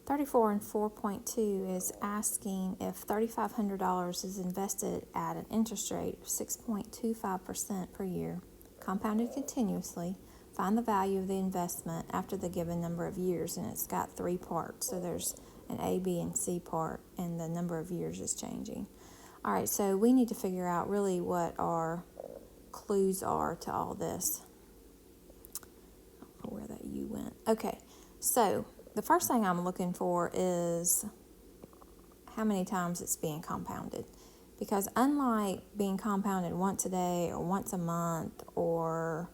34 and 4.2 is asking if $3,500 is invested at an interest rate of 6.25% per year, compounded continuously. Find the value of the investment after the given number of years, and it's got 3 parts. So there's an A, B, and C part, and the number of years is changing. All right, so we need to figure out really what our clues are to all this. I don't know where that U went. Okay, so the first thing I'm looking for is how many times it's being compounded. Because unlike being compounded once a day or once a month or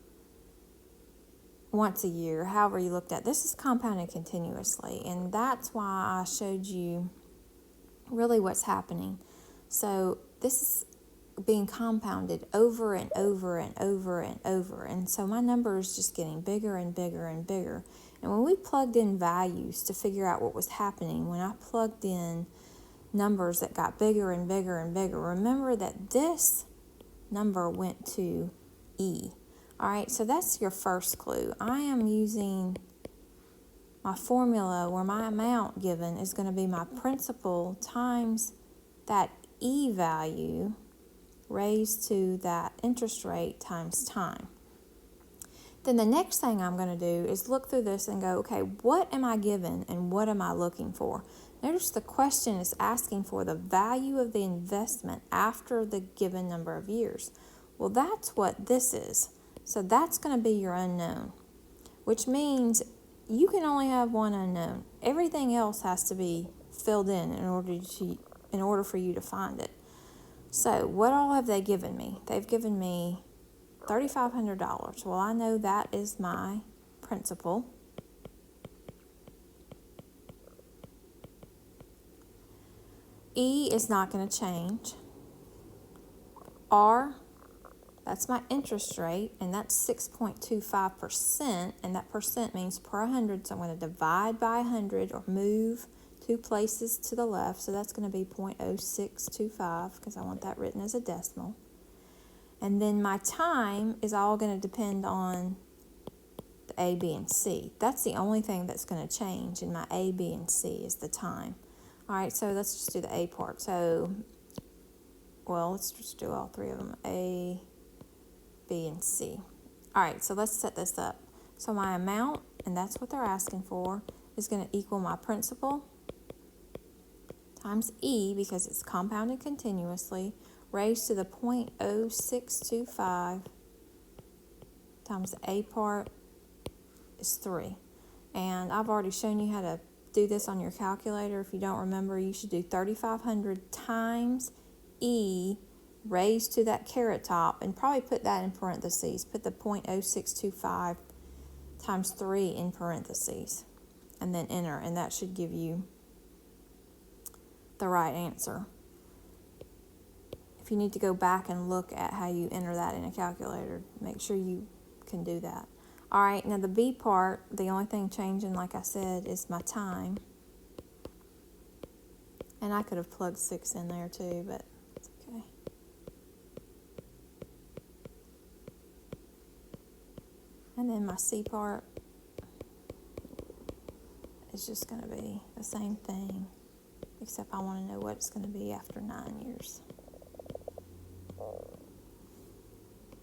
once a year, however you looked at, this is compounded continuously. And that's why I showed you really what's happening. So this is being compounded over and over and over and over. And so my number is just getting bigger and bigger and bigger. And when we plugged in values to figure out what was happening, when I plugged in numbers that got bigger and bigger and bigger, remember that this number went to E. All right, so that's your first clue. I am using my formula where my amount given is going to be my principal times that E value raised to that interest rate times time. Then the next thing I'm going to do is look through this and go, okay, what am I given and what am I looking for? Notice the question is asking for the value of the investment after the given number of years. Well, that's what this is. So that's going to be your unknown, which means you can only have one unknown. Everything else has to be filled in order for you to find it. So what all have they given me? They've given me $3,500. Well, I know that is my principal. E is not going to change. R, that's my interest rate, and that's 6.25%, and that percent means per 100, so I'm going to divide by 100 or move 2 places to the left, so that's going to be 0.0625 because I want that written as a decimal. And then my time is all going to depend on the A, B, and C. That's the only thing that's going to change in my A, B, and C is the time. All right, so let's just do the A part. So, well, let's just do all 3 of them, A, B, and C. All right, so let's set this up. So my amount, and that's what they're asking for, is going to equal my principal times E, because it's compounded continuously, raised to the 0.0625 times the A part is 3. And I've already shown you how to do this on your calculator. If you don't remember, you should do 3,500 times E raised to that caret top, and probably put that in parentheses. Put the 0.0625 times 3 in parentheses, and then enter, and that should give you the right answer. If you need to go back and look at how you enter that in a calculator, make sure you can do that. All right, now the B part, the only thing changing, like I said, is my time. And I could have plugged 6 in there too, but it's okay. And then my C part is just going to be the same thing, except I want to know what it's going to be after 9 years.